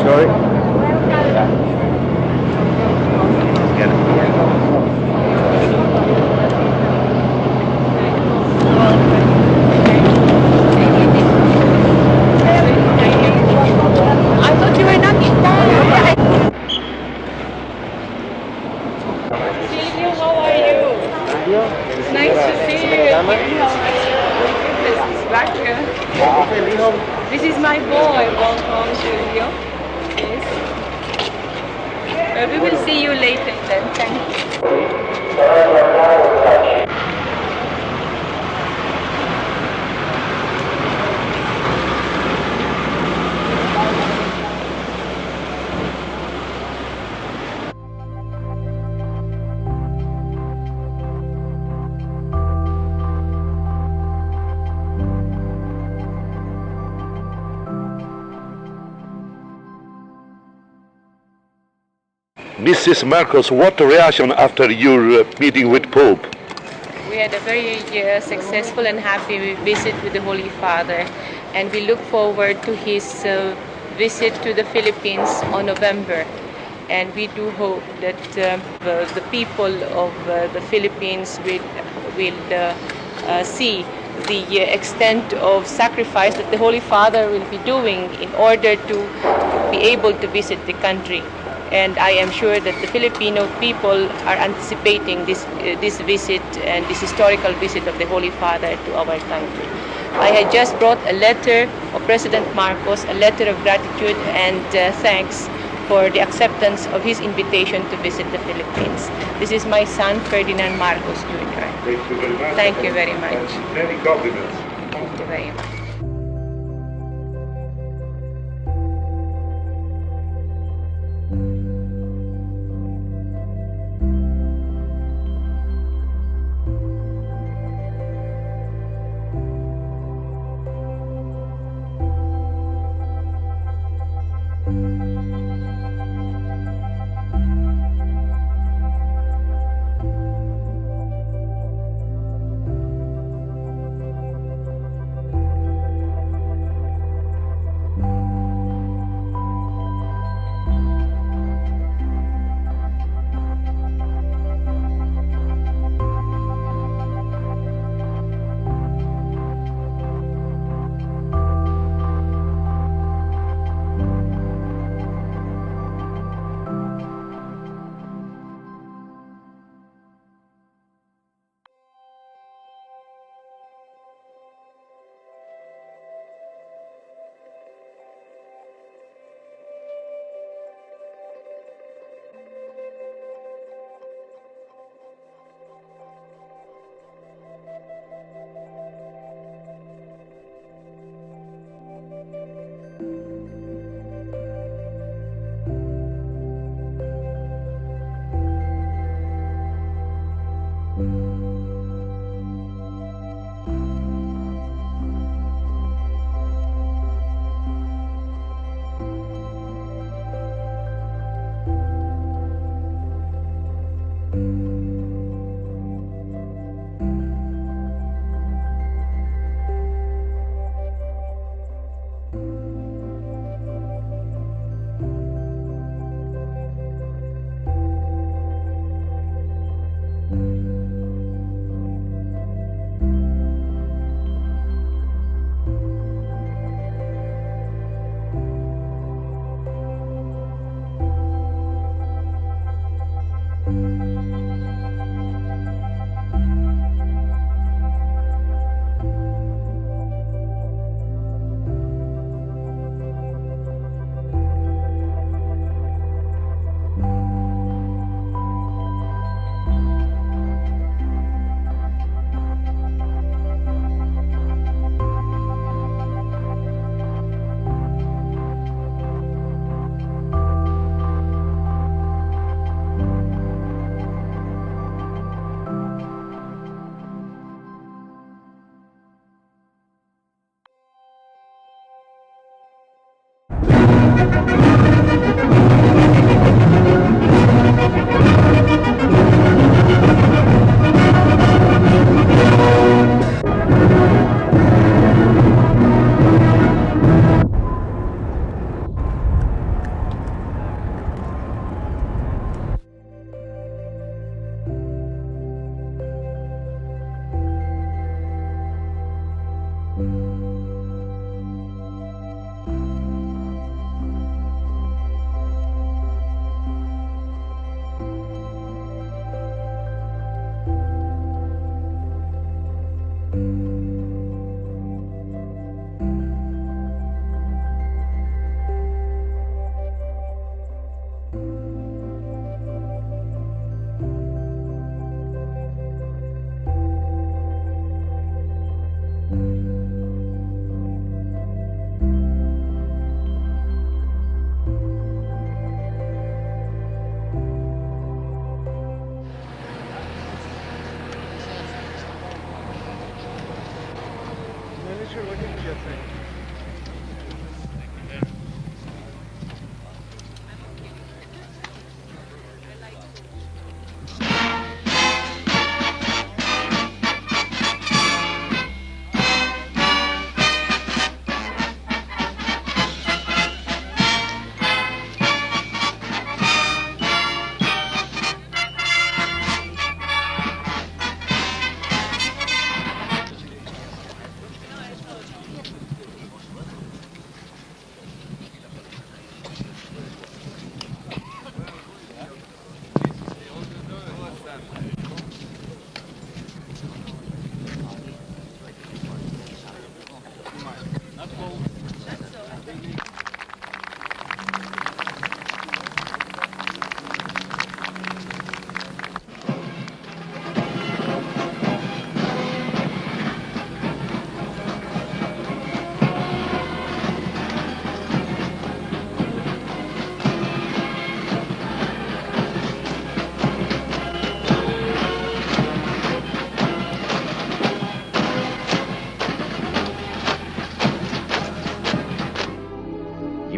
Sorry? Get I thought you were not in town. Silvio, how are you? It's nice to see you. How are you? This is back. This is my boy. Welcome, Silvio. Yes. We will see you later then. Thank you. Mrs. Marcos, what reaction after your meeting with Pope? We had a very successful and happy visit with the Holy Father, and we look forward to his visit to the Philippines on November. And we do hope that the people of the Philippines will see the extent of sacrifice that the Holy Father will be doing in order to be able to visit the country. And I am sure that the Filipino people are anticipating this visit and this historical visit of the Holy Father to our country. I had just brought a letter of President Marcos, a letter of gratitude and thanks for the acceptance of his invitation to visit the Philippines. This is my son, Ferdinand Marcos Jr. Thank you very much. Thank you very much. And many compliments. Thank you very much.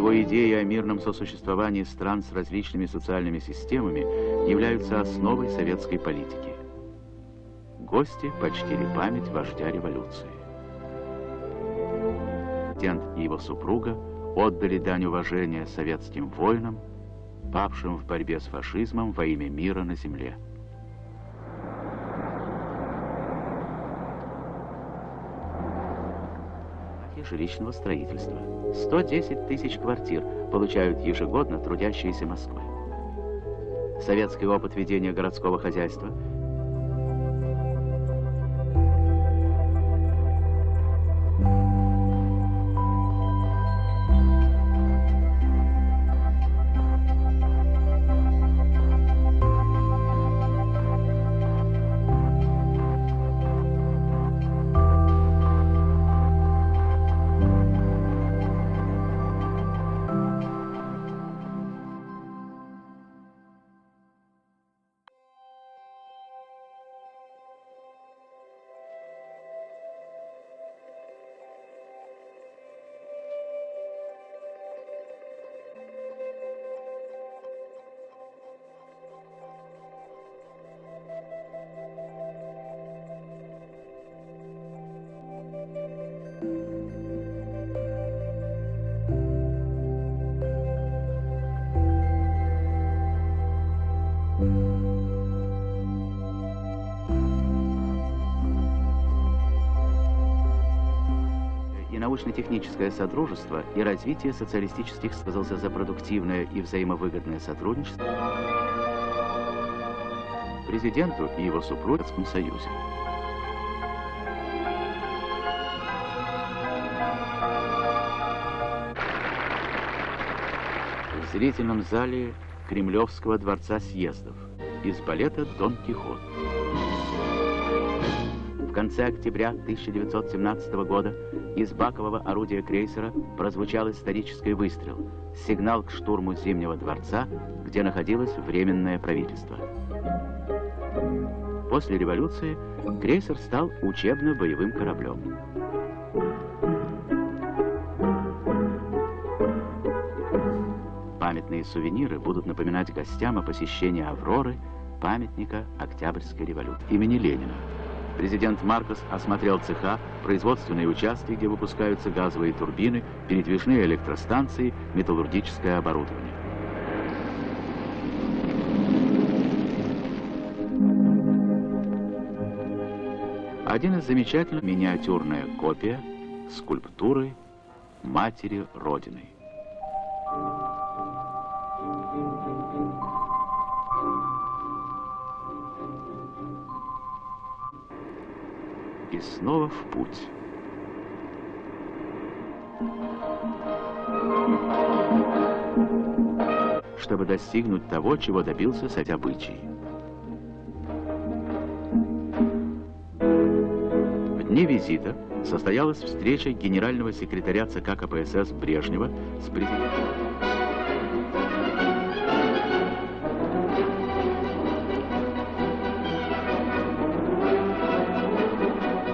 Его идеи о мирном сосуществовании стран с различными социальными системами являются основой советской политики. Гости почтили память вождя революции. Президент и его супруга отдали дань уважения советским воинам, павшим в борьбе с фашизмом во имя мира на земле. Жилищного строительства. 110 тысяч квартир получают ежегодно трудящиеся Москвы. Советский опыт ведения городского хозяйства научно-техническое содружество и развитие социалистических сказался за продуктивное и взаимовыгодное сотрудничество президенту и его супруге в Советском Союзе. В зрительном зале Кремлевского дворца съездов из балета «Дон Кихот». В конце октября 1917 года из бакового орудия крейсера прозвучал исторический выстрел, сигнал к штурму Зимнего дворца, где находилось Временное правительство. После революции крейсер стал учебно-боевым кораблем. Памятные сувениры будут напоминать гостям о посещении Авроры, памятника Октябрьской революции имени Ленина. Президент Маркос осмотрел цеха, производственные участки, где выпускаются газовые турбины, передвижные электростанции, металлургическое оборудование. Один из замечательных — миниатюрная копия скульптуры Матери Родины. И снова в путь. Чтобы достигнуть того, чего добился Совет обычай. В дни визита состоялась встреча генерального секретаря ЦК КПСС Брежнева с президентом.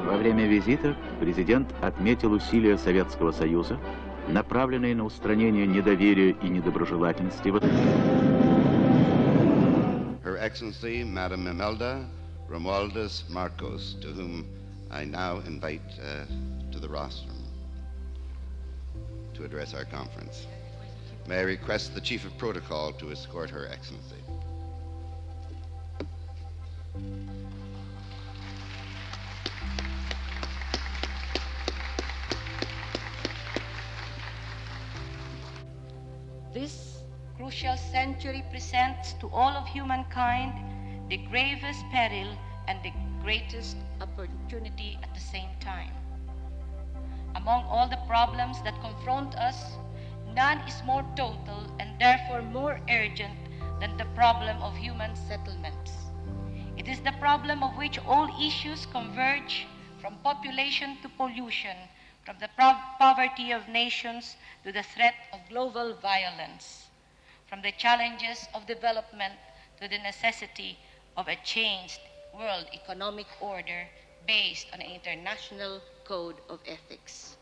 Во время визита президент отметил усилия Советского Союза, направленные на устранение недоверия и недоброжелательности. Her Excellency, Madam Imelda Marcos, to whom I now invite to the rostrum to address our conference. May I request the Chief of Protocol to escort Her Excellency. This crucial century presents to all of humankind the gravest peril and the greatest opportunity at the same time. Among all the problems that confront us, none is more total and therefore more urgent than the problem of human settlements. It is the problem of which all issues converge, from population to pollution, from the poverty of nations to the threat of global violence, from the challenges of development to the necessity of a changed world economic order based on an international code of ethics.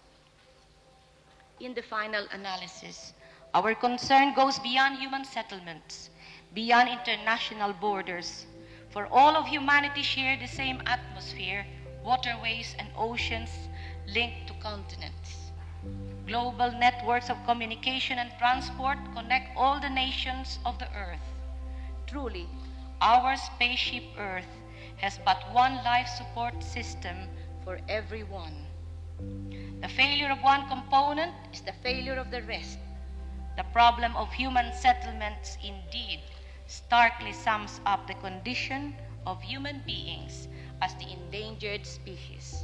In the final analysis, Our concern goes beyond human settlements, beyond international borders, for all of humanity share the same atmosphere, waterways, and oceans linked to continents. Global networks of communication and transport connect all the nations of the earth. Truly, our spaceship Earth has but one life support system for everyone. The failure of one component is the failure of the rest. The problem of human settlements indeed starkly sums up the condition of human beings as the endangered species.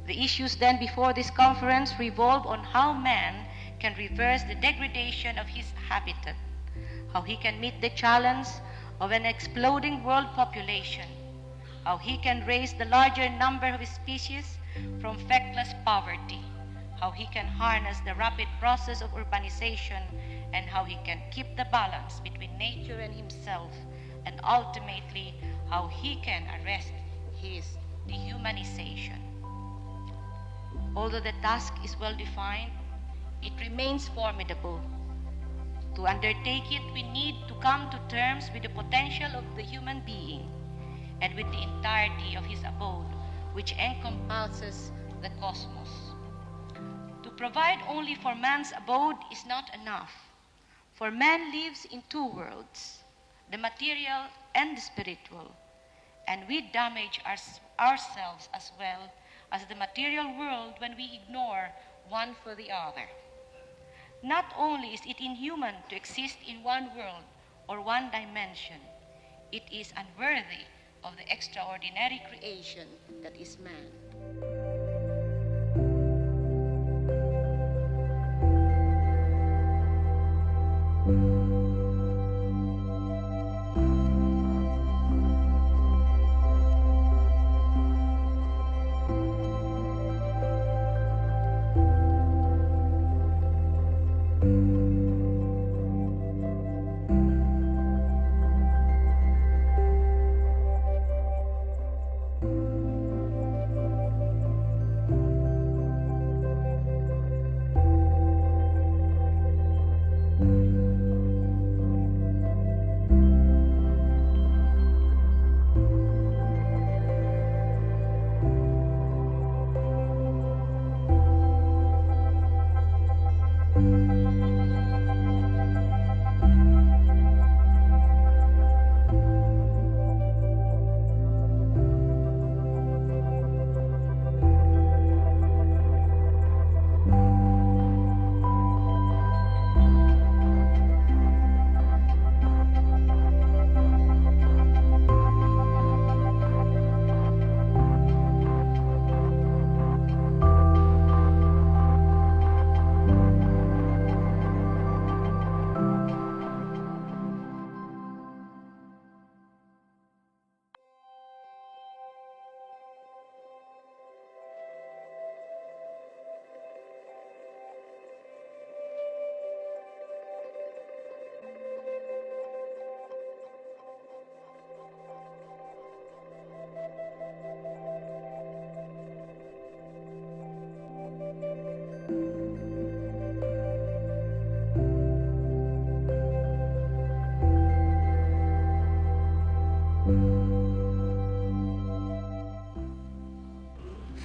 The issues then before this conference revolve on how man can reverse the degradation of his habitat, how he can meet the challenge of an exploding world population, how he can raise the larger number of his species from feckless poverty, how he can harness the rapid process of urbanization, and how he can keep the balance between nature and himself, and ultimately how he can arrest his dehumanization. Although the task is well defined, it remains formidable. To undertake it, we need to come to terms with the potential of the human being and with the entirety of his abode, which encompasses the cosmos. To provide only for man's abode is not enough, for man lives in two worlds, the material and the spiritual, and we damage ourselves as well as the material world when we ignore one for the other. Not only is it inhuman to exist in one world or one dimension, it is unworthy of the extraordinary creation that is man.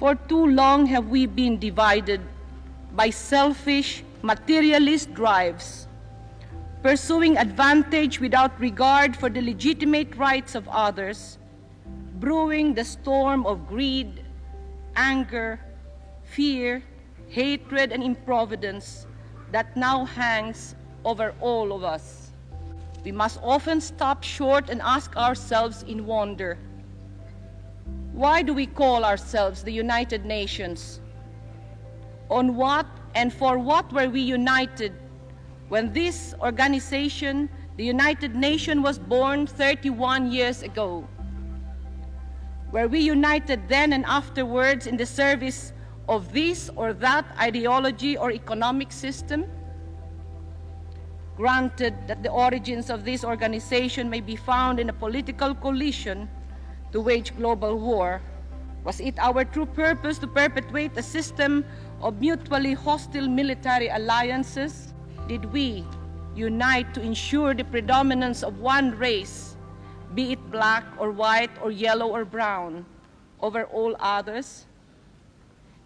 For too long have we been divided by selfish, materialist drives, pursuing advantage without regard for the legitimate rights of others, brewing the storm of greed, anger, fear, hatred, and improvidence that now hangs over all of us. We must often stop short and ask ourselves in wonder, why do we call ourselves the United Nations? On what and for what were we united when this organization, the United Nations, was born 31 years ago? Were we united then and afterwards in the service of this or that ideology or economic system? Granted that the origins of this organization may be found in a political coalition to wage global war, was it our true purpose to perpetuate a system of mutually hostile military alliances? did we unite to ensure the predominance of one race, be it black or white or yellow or brown, over all others?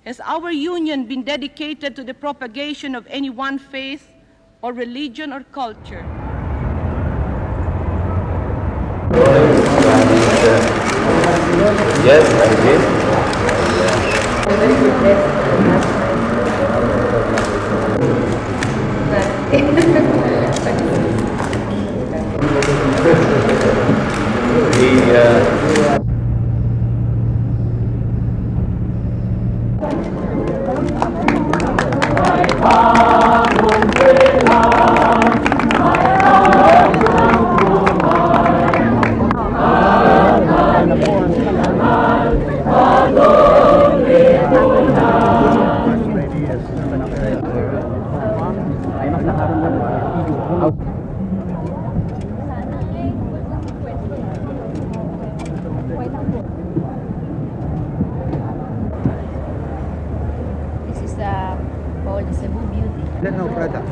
Has our union been dedicated to the propagation of any one faith or religion or culture? Yes, I did. This is called Cebu Beauty. No, brother.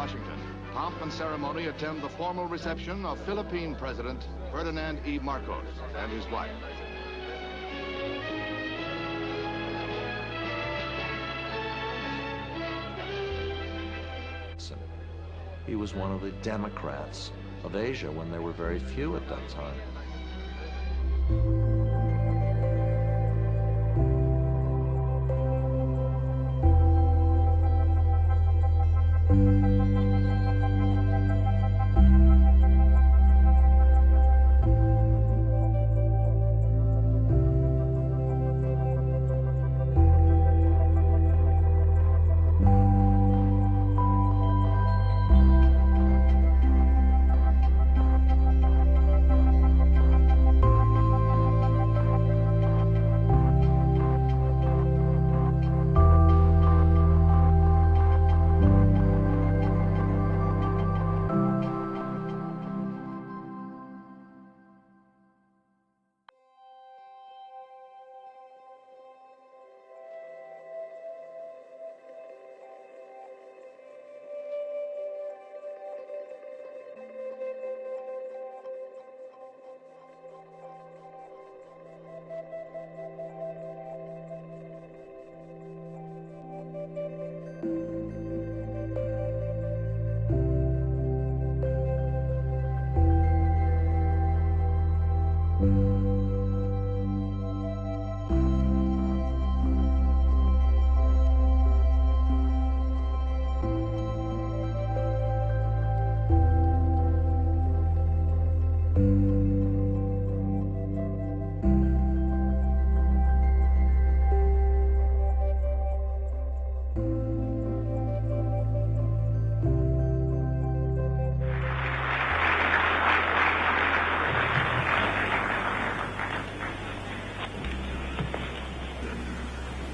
Washington, pomp and ceremony attend the formal reception of Philippine President Ferdinand E. Marcos and his wife. He was one of the Democrats of Asia when there were very few at that time.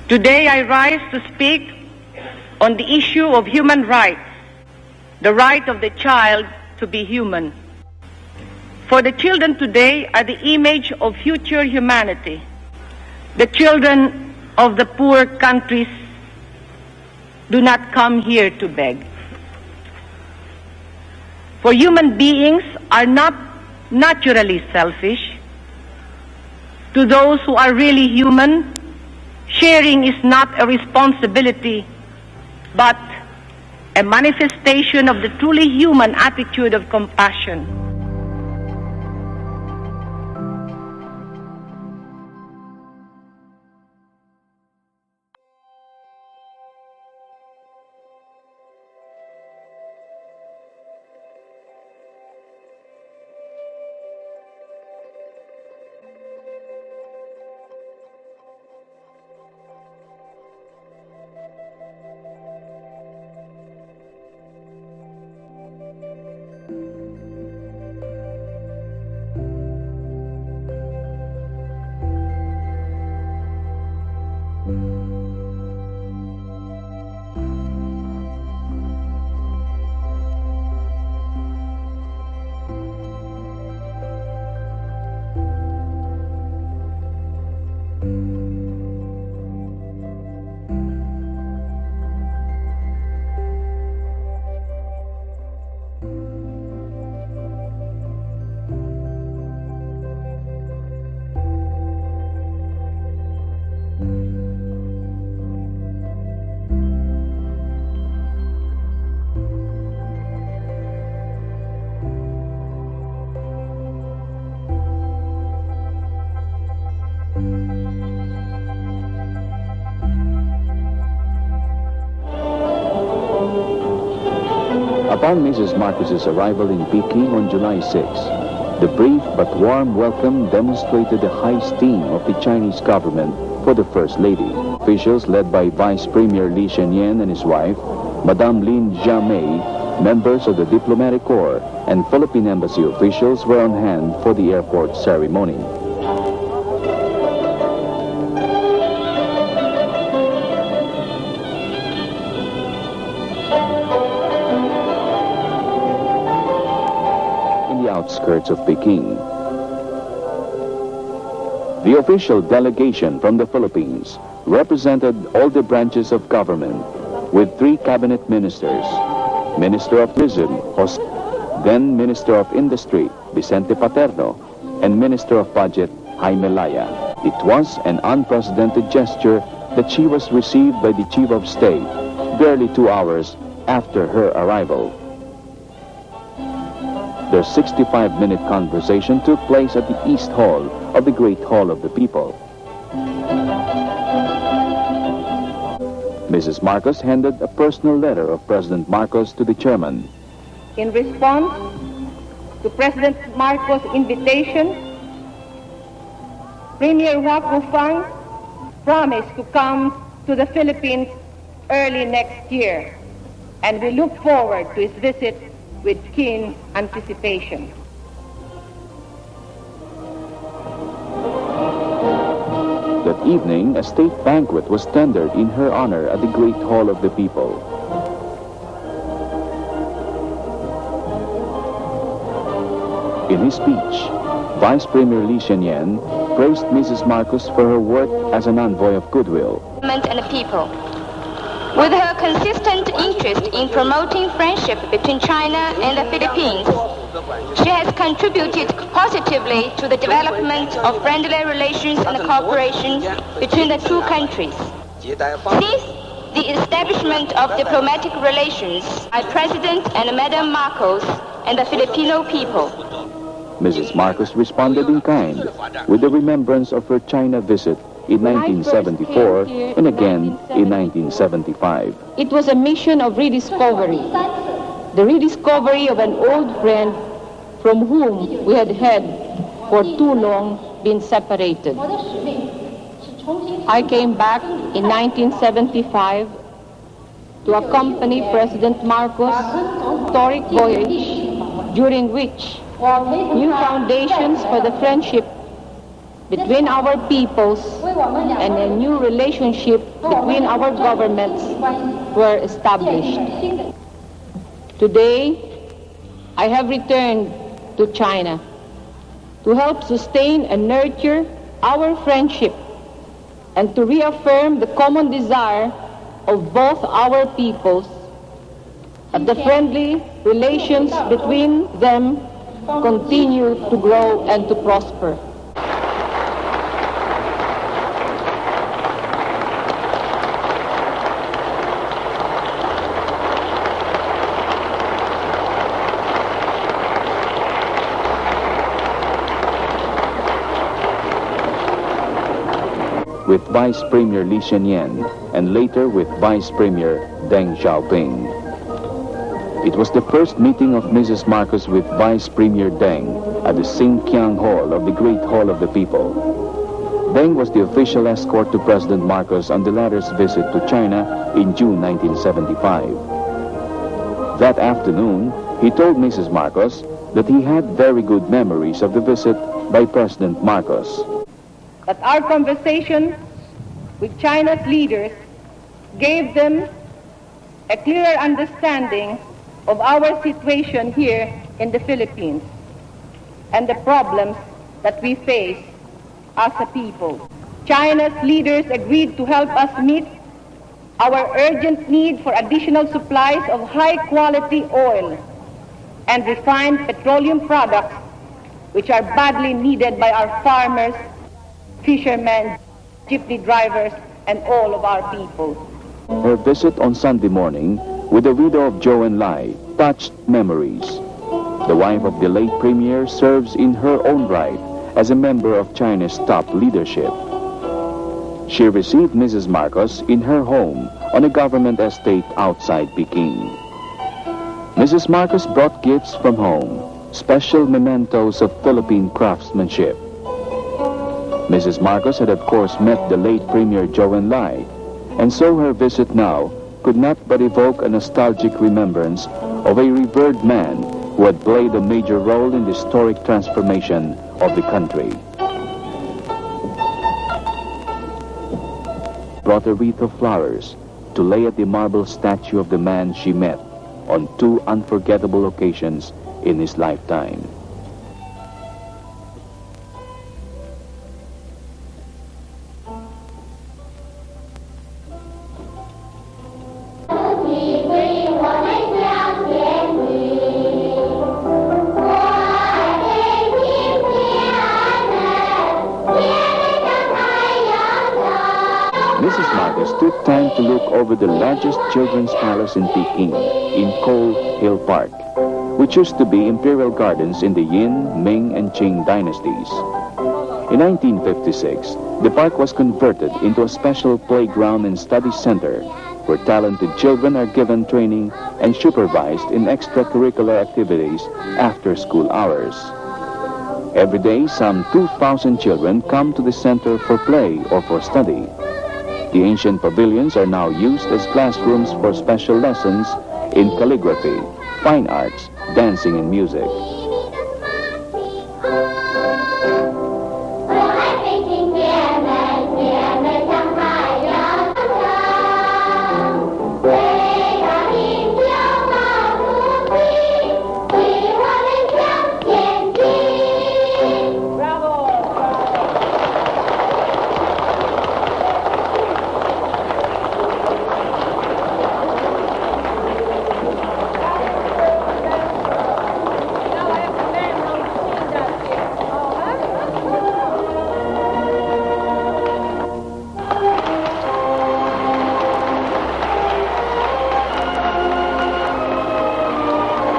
Today I rise to speak on the issue of human rights, the right of the child to be human. For the children today are the image of future humanity. The children of the poor countries do not come here to beg. For human beings are not naturally selfish. To those who are really human, sharing is not a responsibility, but a manifestation of the truly human attitude of compassion. Upon Mrs. Marcos's arrival in Peking on July 6, the brief but warm welcome demonstrated the high esteem of the Chinese government for the First Lady. Officials led by Vice Premier Li Shenyan and his wife, Madame Lin Jiamei, members of the Diplomatic Corps, and Philippine Embassy officials were on hand for the airport ceremony. Outskirts of Peking. The official delegation from the Philippines represented all the branches of government with 3 cabinet ministers, Minister of Tourism, then Minister of Industry, Vicente Paterno, and Minister of Budget, Jaime Laya. It was an unprecedented gesture that she was received by the Chief of State barely 2 hours after her arrival. Their 65-minute conversation took place at the East Hall of the Great Hall of the People. Mrs. Marcos handed a personal letter of President Marcos to the chairman. In response to President Marcos' invitation, Premier Wang promised to come to the Philippines early next year, and we look forward to his visit with keen anticipation. That evening, a state banquet was tendered in her honor at the Great Hall of the People. In his speech, Vice Premier Lee Hsien-Yuen praised Mrs. Marcos for her work as an envoy of goodwill. And the people. With her consistent interest in promoting friendship between China and the Philippines, she has contributed positively to the development of friendly relations and cooperation between the two countries. Since the establishment of diplomatic relations by President and Madam Marcos and the Filipino people, Mrs. Marcos responded in kind with the remembrance of her China visit in 1974 and again in 1975. It was a mission of rediscovery, the rediscovery of an old friend from whom we had for too long been separated. I came back in 1975 to accompany President Marcos' historic voyage, during which new foundations for the friendship between our peoples and a new relationship between our governments were established. Today, I have returned to China to help sustain and nurture our friendship and to reaffirm the common desire of both our peoples that the friendly relations between them continue to grow and to prosper. With Vice Premier Lee Hsien-Yuen and later with Vice Premier Deng Xiaoping. It was the first meeting of Mrs. Marcos with Vice Premier Deng at the Xinjiang Hall of the Great Hall of the People. Deng was the official escort to President Marcos on the latter's visit to China in June 1975. That afternoon, he told Mrs. Marcos that he had very good memories of the visit by President Marcos. That our conversation with China's leaders gave them a clearer understanding of our situation here in the Philippines and the problems that we face as a people. China's leaders agreed to help us meet our urgent need for additional supplies of high-quality oil and refined petroleum products, which are badly needed by our farmers, fishermen, jeepney drivers, and all of our people. Her visit on Sunday morning with the widow of Zhou Enlai touched memories. The wife of the late premier serves in her own right as a member of China's top leadership. She received Mrs. Marcos in her home on a government estate outside Peking. Mrs. Marcos brought gifts from home, special mementos of Philippine craftsmanship. Mrs. Marcos had of course met the late Premier Zhou Enlai, and so her visit now could not but evoke a nostalgic remembrance of a revered man who had played a major role in the historic transformation of the country. Brought a wreath of flowers to lay at the marble statue of the man she met on two unforgettable occasions in his lifetime. Mrs. Marcos took time to look over the largest children's palace in Peking, in Coal Hill Park, which used to be imperial gardens in the Yin, Ming, and Qing dynasties. In 1956, the park was converted into a special playground and study center where talented children are given training and supervised in extracurricular activities after school hours. Every day, some 2,000 children come to the center for play or for study. The ancient pavilions are now used as classrooms for special lessons in calligraphy, fine arts, dancing, and music.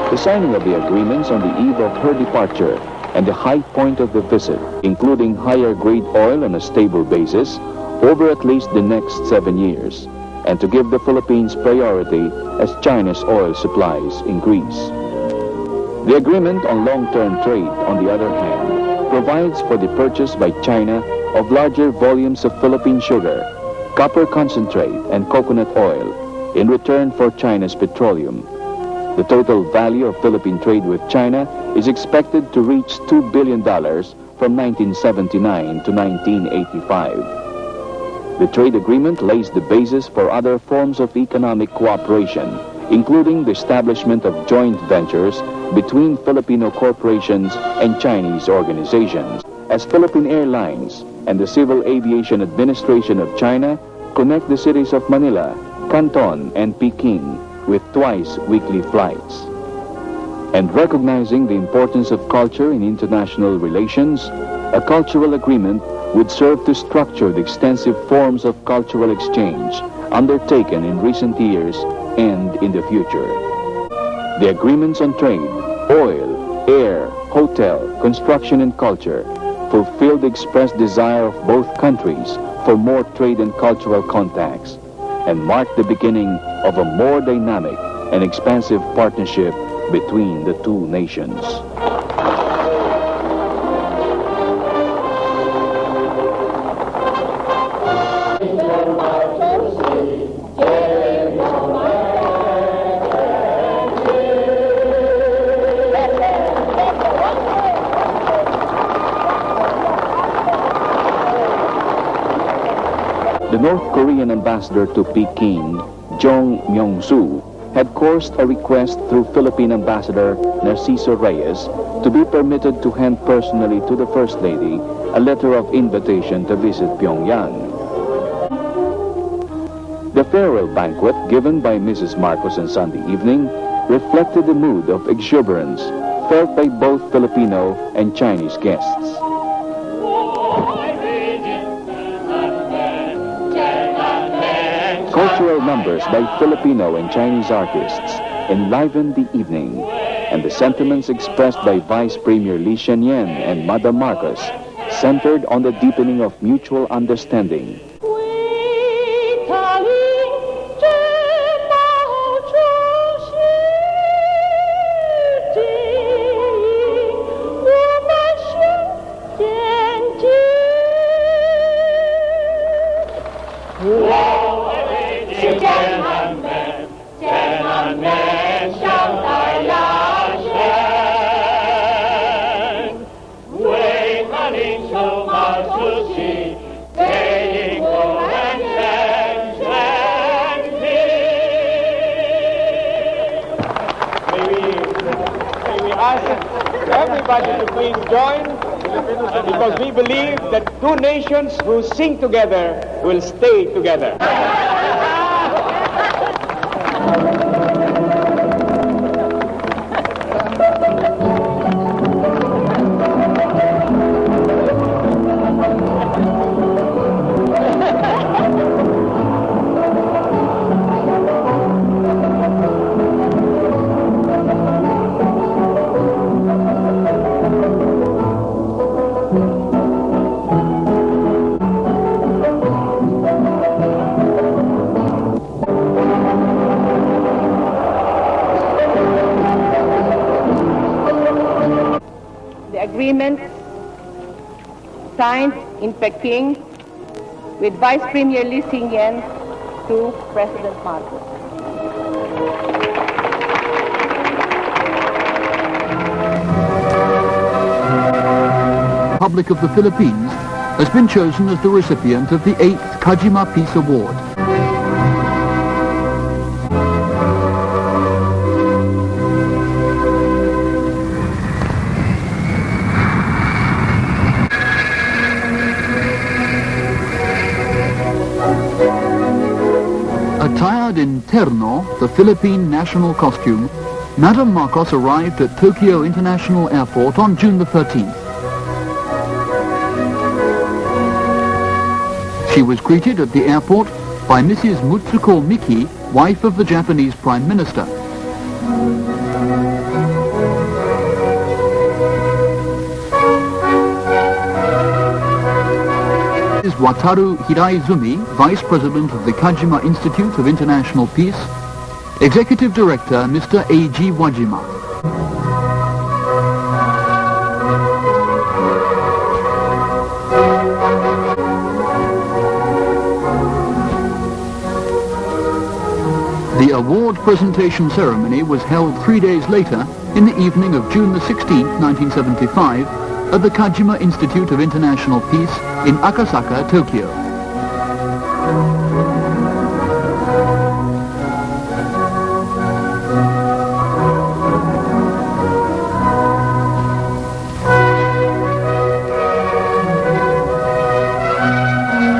The signing of the agreements on the eve of her departure and the high point of the visit, including higher grade oil on a stable basis over at least the next 7 years, and to give the Philippines priority as China's oil supplies increase. The agreement on long-term trade, on the other hand, provides for the purchase by China of larger volumes of Philippine sugar, copper concentrate, and coconut oil in return for China's petroleum. The total value of Philippine trade with China is expected to reach $2 billion from 1979 to 1985. The trade agreement lays the basis for other forms of economic cooperation, including the establishment of joint ventures between Filipino corporations and Chinese organizations, as Philippine Airlines and the Civil Aviation Administration of China connect the cities of Manila, Canton, and Peking with twice-weekly flights. And recognizing the importance of culture in international relations, a cultural agreement would serve to structure the extensive forms of cultural exchange undertaken in recent years and in the future. The agreements on trade, oil, air, hotel, construction, and culture fulfill the expressed desire of both countries for more trade and cultural contacts, and mark the beginning of a more dynamic and expansive partnership between the two nations. The North Korean ambassador to Peking, Jong Myung-soo, had coursed a request through Philippine ambassador Narciso Reyes to be permitted to hand personally to the First Lady a letter of invitation to visit Pyongyang. The farewell banquet given by Mrs. Marcos on Sunday evening reflected the mood of exuberance felt by both Filipino and Chinese guests. Cultural numbers by Filipino and Chinese artists enlivened the evening, and the sentiments expressed by Vice Premier Lee Hsien-yen and Madam Marcos centered on the deepening of mutual understanding. Everybody to please join, because we believe that two nations who sing together will stay together. agreement signed in Peking with Vice Premier Lee Hsien-Loong to President Marcos. Republic of the Philippines has been chosen as the recipient of the 8th Kajima Peace Award. Attired in terno, the Philippine national costume, Madam Marcos arrived at Tokyo International Airport on June the 13th. She was greeted at the airport by Mrs. Mutsuko Miki, wife of the Japanese Prime Minister. Mrs. Wataru Hiraizumi, Vice President of the Kajima Institute of International Peace, Executive Director Mr. A.G. Wajima. The award presentation ceremony was held 3 days later, in the evening of June the 16th, 1975, at the Kajima Institute of International Peace in Akasaka, Tokyo.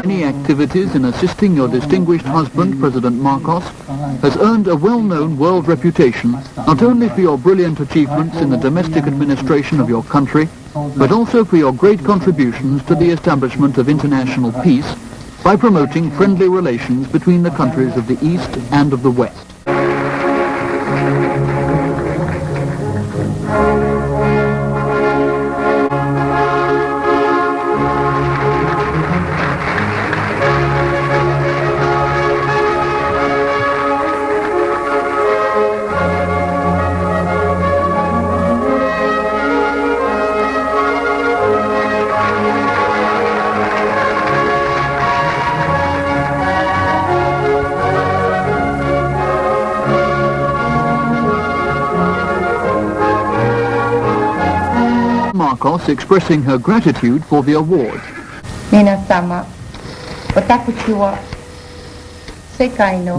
Many activities in assisting your distinguished husband, President Marcos, has earned a well-known world reputation, not only for your brilliant achievements in the domestic administration of your country, but also for your great contributions to the establishment of international peace by promoting friendly relations between the countries of the East and of the West. Marcos expressing her gratitude for the award.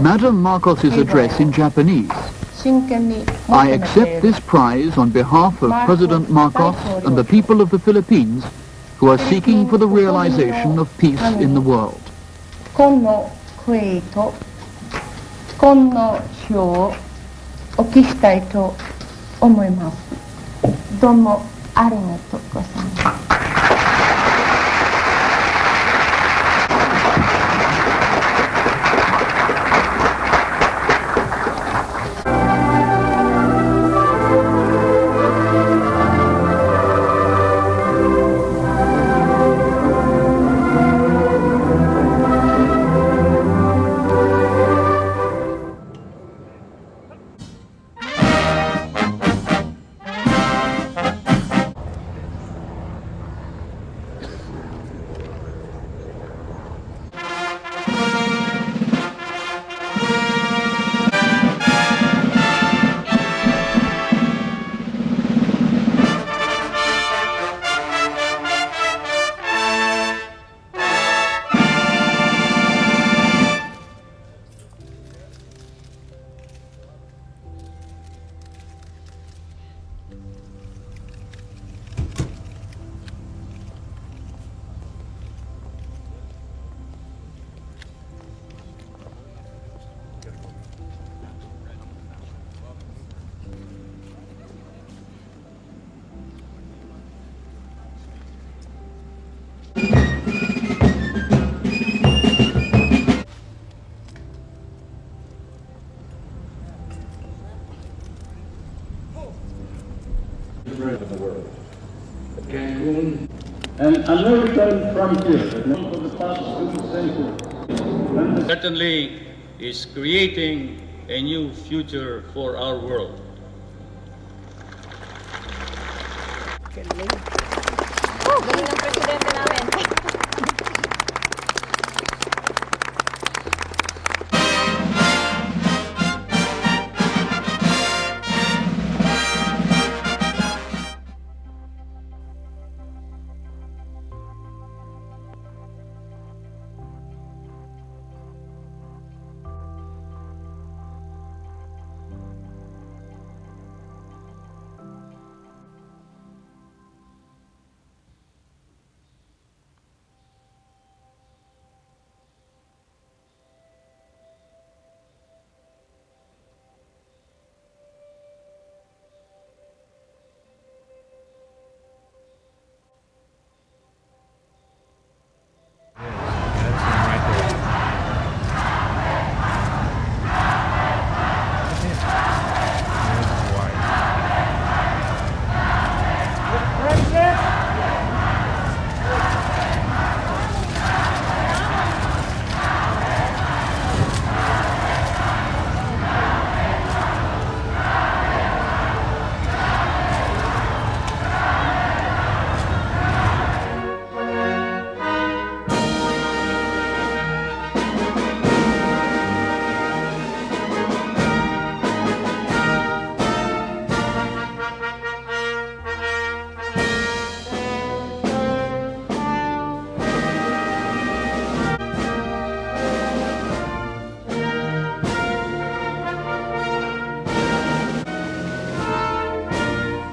Madam Marcos's address in Japanese. I accept this prize on behalf of President Marcos and the people of the Philippines who are seeking for the realization of peace in the world. ありがとうございます。Of the world. Cancun, an American frontier for the past 2 centuries, certainly is creating a new future for our world. Galing ng presidente namin.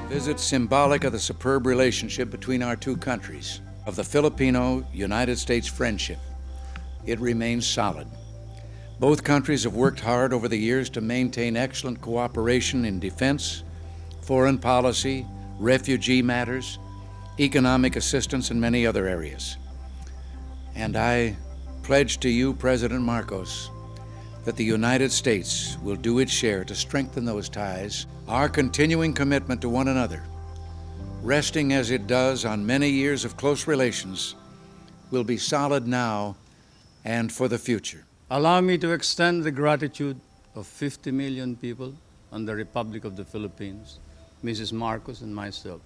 Visit symbolic of the superb relationship between our two countries, of the Filipino-United States friendship. It remains solid. Both countries have worked hard over the years to maintain excellent cooperation in defense, foreign policy, refugee matters, economic assistance, and many other areas. And I pledge to you, President Marcos, that the United States will do its share to strengthen those ties. Our continuing commitment to one another, resting as it does on many years of close relations, will be solid now and for the future. Allow me to extend the gratitude of 50 million people and the Republic of the Philippines, Mrs. Marcos and myself,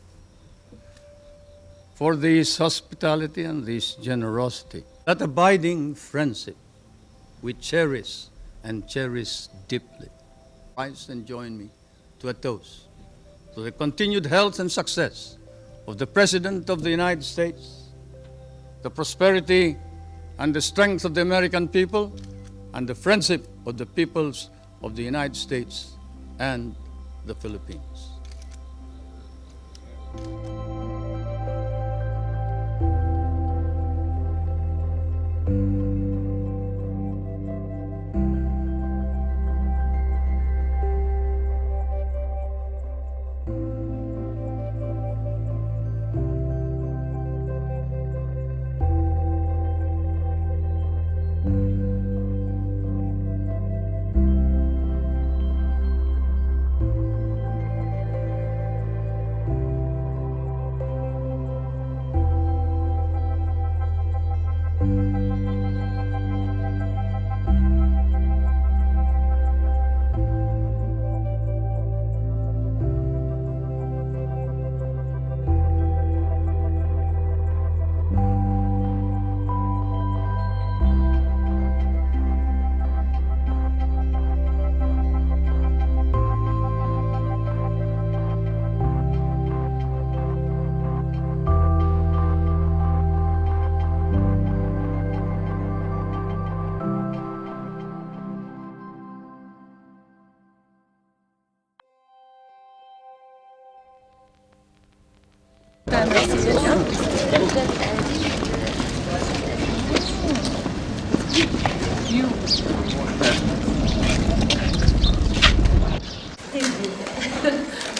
for this hospitality and this generosity. That abiding friendship we cherish and cherish deeply. Rise and join me to a toast to the continued health and success of the President of the United States, the prosperity and the strength of the American people, and the friendship of the peoples of the United States and the Philippines.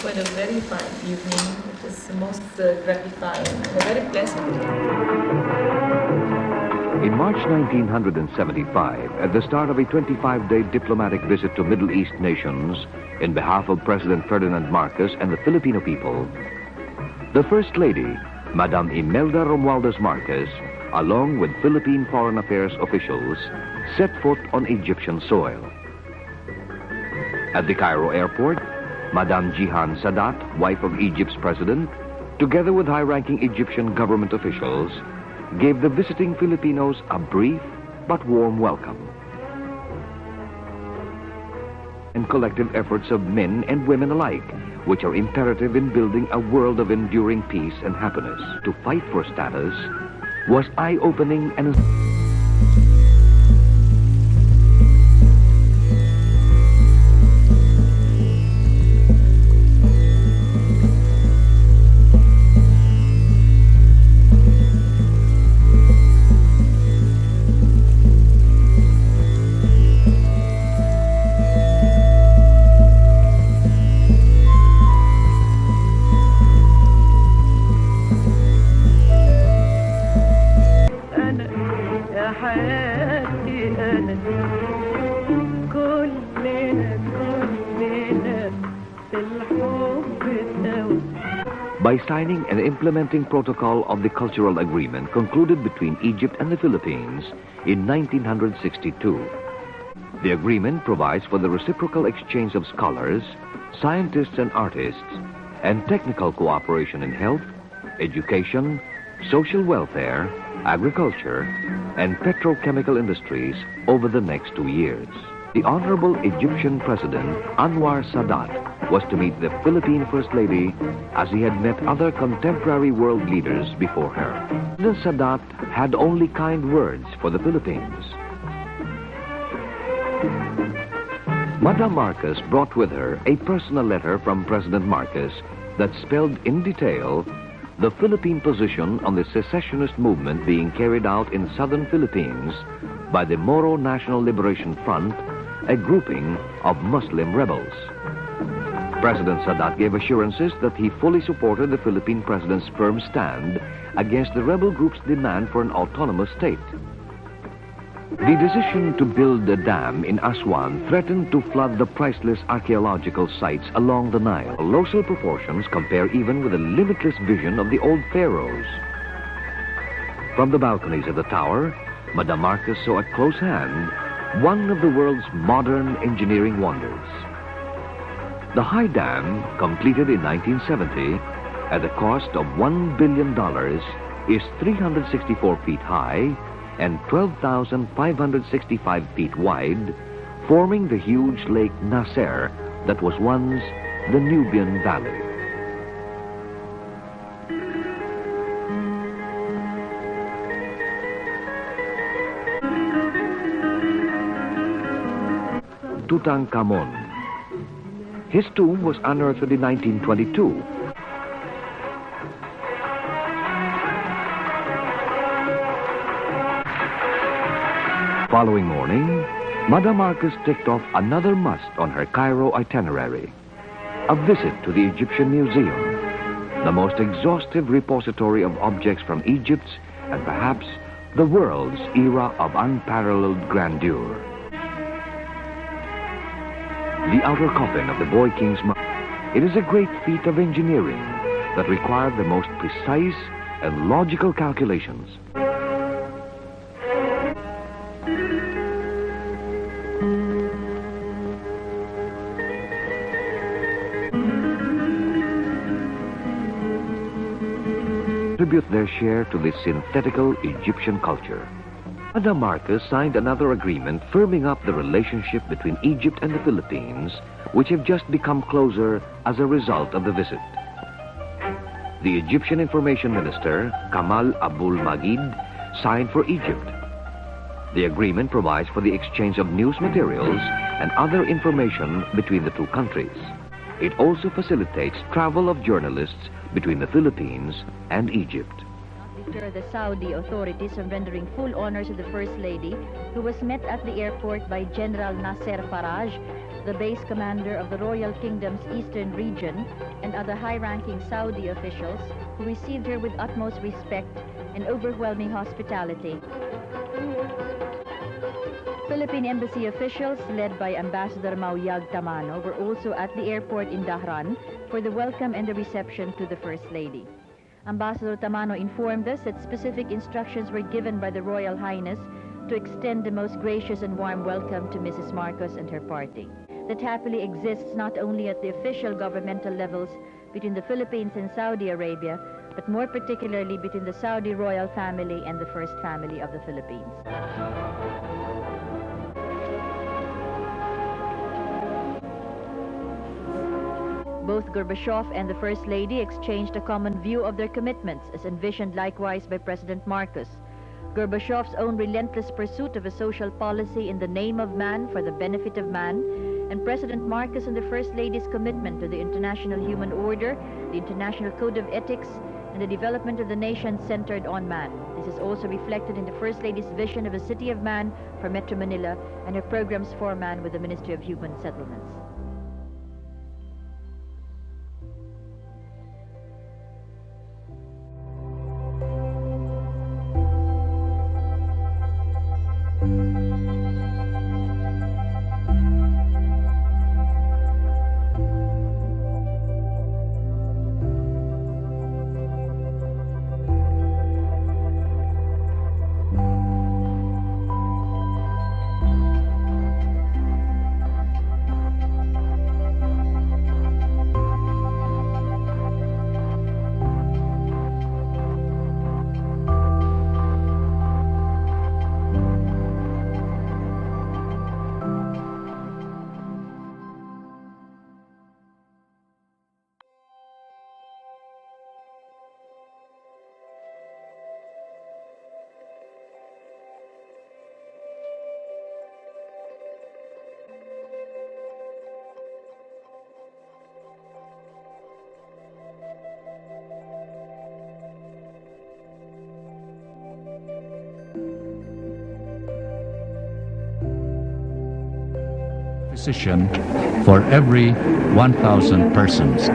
What a very fine evening. It was most gratifying and very pleasant. In March 1975, at the start of a 25-day diplomatic visit to Middle East nations in behalf of President Ferdinand Marcos and the Filipino people, the First Lady, Madam Imelda Marcos, along with Philippine Foreign Affairs officials, set foot on Egyptian soil. At the Cairo airport, Madam Jihan Sadat, wife of Egypt's president, together with high-ranking Egyptian government officials, gave the visiting Filipinos a brief but warm welcome. And collective efforts of men and women alike, which are imperative in building a world of enduring peace and happiness. To fight for status was eye-opening and by signing and implementing protocol of the cultural agreement concluded between Egypt and the Philippines in 1962. The agreement provides for the reciprocal exchange of scholars, scientists and artists, and technical cooperation in health, education, social welfare, agriculture, and petrochemical industries over the next 2 years. The Honorable Egyptian President Anwar Sadat was to meet the Philippine First Lady as he had met other contemporary world leaders before her. President Sadat had only kind words for the Philippines. Madam Marcos brought with her a personal letter from President Marcos that spelled in detail the Philippine position on the secessionist movement being carried out in southern Philippines by the Moro National Liberation Front, a grouping of Muslim rebels. President Sadat gave assurances that he fully supported the Philippine president's firm stand against the rebel group's demand for an autonomous state. The decision to build a dam in Aswan threatened to flood the priceless archaeological sites along the Nile. Colossal proportions compare even with the limitless vision of the old pharaohs. From the balconies of the tower, Madam Marcos saw at close hand one of the world's modern engineering wonders. The high dam, completed in 1970 at a cost of $1 billion, is 364 feet high and 12,565 feet wide, forming the huge Lake Nasser that was once the Nubian Valley. Tutankhamun. His tomb was unearthed in 1922. Following morning, Madam Marcos ticked off another must on her Cairo itinerary, a visit to the Egyptian Museum, the most exhaustive repository of objects from Egypt's and perhaps the world's era of unparalleled grandeur. The outer coffin of the boy king's mother. It is a great feat of engineering that required the most precise and logical calculations. Contribute their share to the synthetical Egyptian culture. Madam Marcos signed another agreement firming up the relationship between Egypt and the Philippines, which have just become closer as a result of the visit. The Egyptian Information Minister, Kamal Abul Magid, signed for Egypt. The agreement provides for the exchange of news materials and other information between the two countries. It also facilitates travel of journalists between the Philippines and Egypt. Deter the Saudi authorities from rendering full honors to the First Lady, who was met at the airport by General Nasser Faraj, the base commander of the Royal Kingdom's Eastern region, and other high-ranking Saudi officials who received her with utmost respect and overwhelming hospitality. Philippine embassy officials, led by Ambassador Mauyag Tamano, were also at the airport in Dahran for the welcome and the reception to the First Lady. Ambassador Tamano informed us that specific instructions were given by the Royal Highness to extend the most gracious and warm welcome to Mrs. Marcos and her party. that happily exists not only at the official governmental levels between the Philippines and Saudi Arabia, but more particularly between the Saudi royal family and the First family of the Philippines. Both Gorbachev and the First Lady exchanged a common view of their commitments, as envisioned likewise by President Marcos. Gorbachev's own relentless pursuit of a social policy in the name of man for the benefit of man, and President Marcos and the First Lady's commitment to the international human order, the international code of ethics, and the development of the nation centered on man. This is also reflected in the First Lady's vision of a city of man for Metro Manila and her programs for man with the Ministry of Human Settlements. Physician for every 1,000 persons.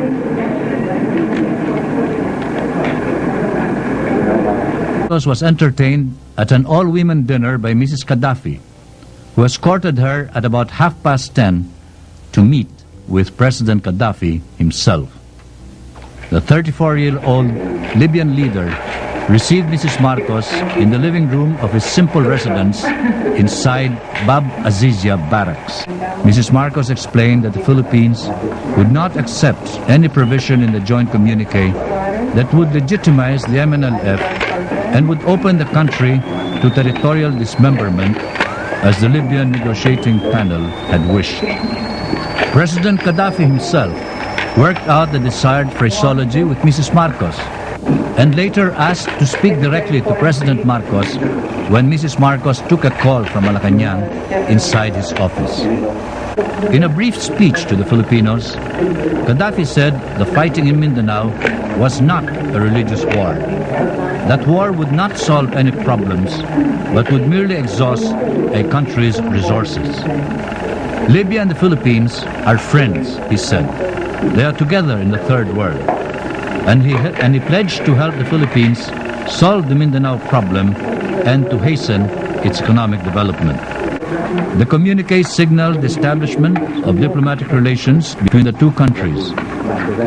Marcos was entertained at an all-women dinner by Mrs. Gaddafi, who escorted her at about 10:30 to meet with President Gaddafi himself. The 34-year-old Libyan leader received Mrs. Marcos in the living room of his simple residence inside Bab Azizia barracks. Mrs. Marcos explained that the Philippines would not accept any provision in the joint communique that would legitimize the MNLF and would open the country to territorial dismemberment as the Libyan negotiating panel had wished. President Gaddafi himself worked out the desired phraseology with Mrs. Marcos and later asked to speak directly to President Marcos when Mrs. Marcos took a call from Malacanang inside his office. In a brief speech to the Filipinos, Gaddafi said the fighting in Mindanao was not a religious war. That war would not solve any problems, but would merely exhaust a country's resources. Libya and the Philippines are friends, he said. They are together in the third world. And he pledged to help the Philippines solve the Mindanao problem and to hasten its economic development. The communique signaled the establishment of diplomatic relations between the two countries,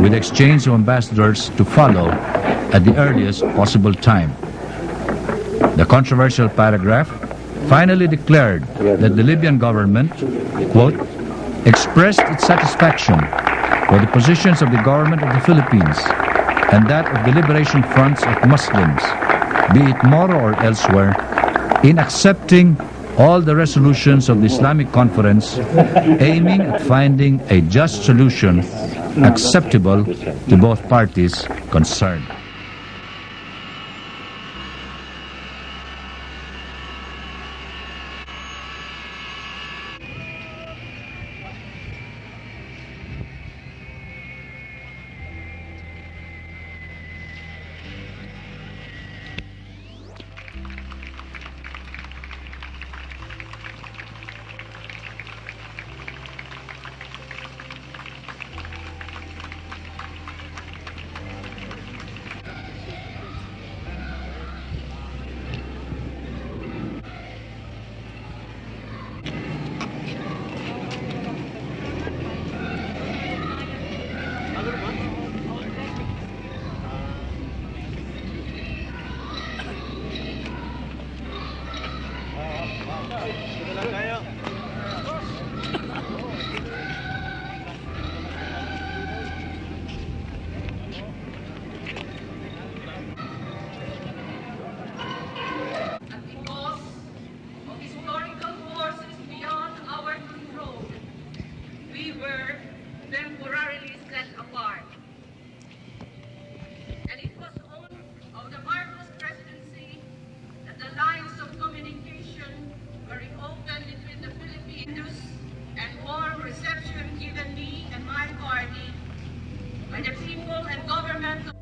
with exchange of ambassadors to follow at the earliest possible time. The controversial paragraph finally declared that the Libyan government, quote, expressed its satisfaction for the positions of the government of the Philippines and that of the liberation fronts of Muslims, be it Moro or elsewhere, in accepting all the resolutions of the Islamic Conference aiming at finding a just solution acceptable to both parties concerned. by the people and government